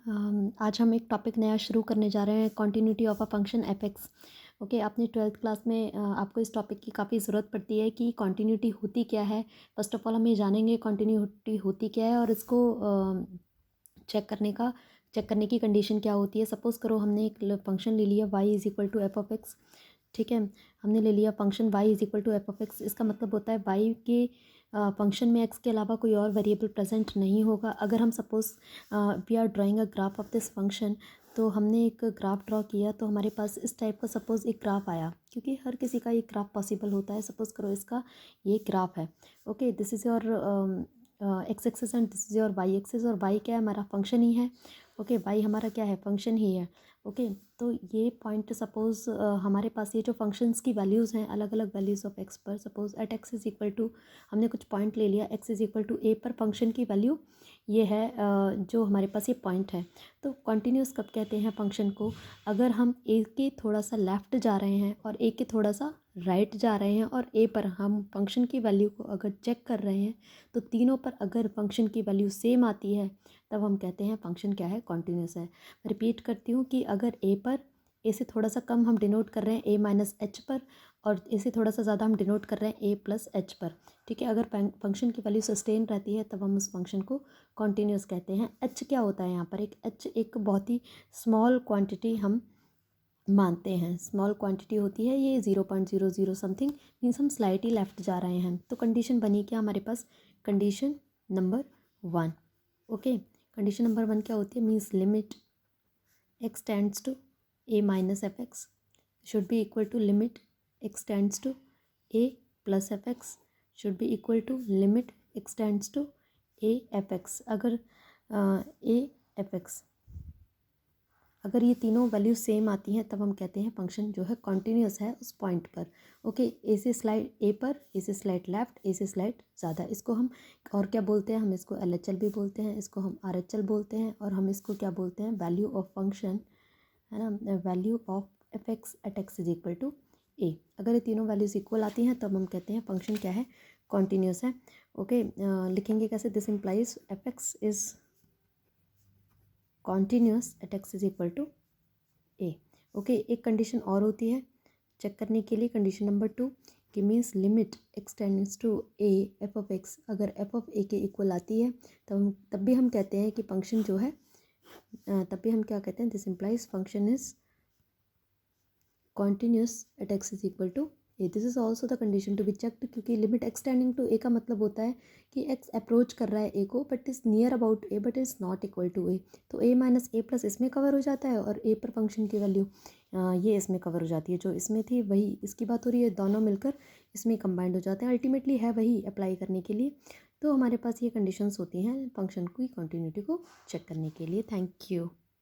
आज हम एक टॉपिक नया शुरू करने जा रहे हैं, continuity of a function F x. Okay, आपने 12th क्लास में आपको इस टॉपिक की काफ़ी ज़रूरत पड़ती है कि कॉन्टिन्यूटी होती क्या है। फर्स्ट ऑफ ऑल हम ये जानेंगे कॉन्टिन्यूटी होती क्या है और इसको चेक करने की कंडीशन क्या होती है। सपोज़ करो हमने एक फंक्शन ले लिया y is equal to F of X. ठीक है, हमने ले लिया function y is equal to F of X. इसका मतलब होता है y के फंक्शन में x के अलावा कोई और वेरिएबल प्रेजेंट नहीं होगा। अगर हम suppose we are drawing a graph of this function, तो हमने एक ग्राफ ड्रॉ किया तो हमारे पास इस टाइप का सपोज़ एक ग्राफ आया, क्योंकि हर किसी का ये ग्राफ पॉसिबल होता है। सपोज़ करो इसका ये ग्राफ है। Okay, this is your X axis and this is your Y axis, और वाई क्या है, हमारा फंक्शन ही है। ओके, वाई हमारा क्या है, फंक्शन ही है। ओके, तो ये पॉइंट सपोज़ हमारे पास ये जो फंक्शंस की वैल्यूज़ हैं, अलग अलग वैल्यूज़ ऑफ एक्स पर, suppose at X is equal to, हमने कुछ पॉइंट ले लिया, X is equal to A पर फंक्शन की वैल्यू ये है, जो हमारे पास ये पॉइंट है। तो कॉन्टीन्यूस कब कहते हैं फंक्शन को, अगर हम ए के थोड़ा सा लेफ़्ट जा रहे हैं और ए के थोड़ा सा राइट जा रहे हैं, और ए पर हम फंक्शन की वैल्यू को अगर चेक कर रहे हैं तो तीनों पर अगर फंक्शन की वैल्यू सेम आती है, तब हम कहते हैं फंक्शन क्या है, कॉन्टीन्यूस है। रिपीट करती हूँ कि अगर ए से थोड़ा सा कम हम डिनोट कर रहे हैं ए माइनस एच पर, और ए से थोड़ा सा ज़्यादा हम डिनोट कर रहे हैं ए प्लस एच पर। ठीक है, अगर फंक्शन की वैल्यू सस्टेन रहती है तब हम उस फंक्शन को कॉन्टीन्यूस कहते हैं। एच क्या होता है यहाँ पर, एच एक बहुत ही स्मॉल क्वांटिटी हम मानते हैं, स्मॉल क्वांटिटी होती है ये, 0.00 समथिंग, मीन्स हम स्लाइटली लेफ्ट जा रहे हैं। तो कंडीशन बनी क्या हमारे पास, condition number 1। Okay, condition number 1 क्या होती है, means limit x tends to a minus F X should be equal to limit x tends to a plus F X should be equal to limit x tends to a F X. अगर a F X, अगर ये तीनों value same आती हैं तब हम कहते हैं फंक्शन जो है कॉन्टीन्यूस है उस पॉइंट पर। ओके, ए से स्लाइड ए पर, ए से स्लाइड लेफ्ट, ए से स्लाइड ज़्यादा, इसको हम और क्या बोलते हैं, हम इसको एल एच एल भी बोलते हैं, इसको हम आर एच एल बोलते हैं, और हम इसको क्या बोलते हैं, वैल्यू ऑफ फंक्शन, है ना, value of F X at X is equal to A. अगर ये तीनों वैल्यूज इक्वल आती हैं तब हम कहते हैं फंक्शन क्या है, कॉन्टीन्यूस है। ओके, लिखेंगे कैसे, this implies F X is continuous at X is equal to A. Okay, एक कंडीशन और होती है चेक करने के लिए, कंडीशन नंबर 2 कि means limit X tends to A F of X, अगर एफ ऑफ ए के इक्वल आती है तब भी हम कहते हैं कि फंक्शन जो है, तब भी हम क्या कहते हैं, this implies function is continuous at X is equal to A. This is also the condition to be checked, क्योंकि limit X tending to A का मतलब होता है कि एक्स अप्रोच कर रहा है ए को, but is near about A but is not equal to A. तो ए माइनस ए प्लस इसमें कवर हो जाता है, और ए पर फंक्शन की वैल्यू ये इसमें कवर हो जाती है, जो इसमें थी वही इसकी बात हो रही है, दोनों मिलकर इसमें कंबाइंड हो जाते हैं, अल्टीमेटली है वही अप्लाई करने के लिए। तो हमारे पास ये कंडीशंस होती हैं फंक्शन की कॉन्टीन्यूटी को चेक करने के लिए। Thank you.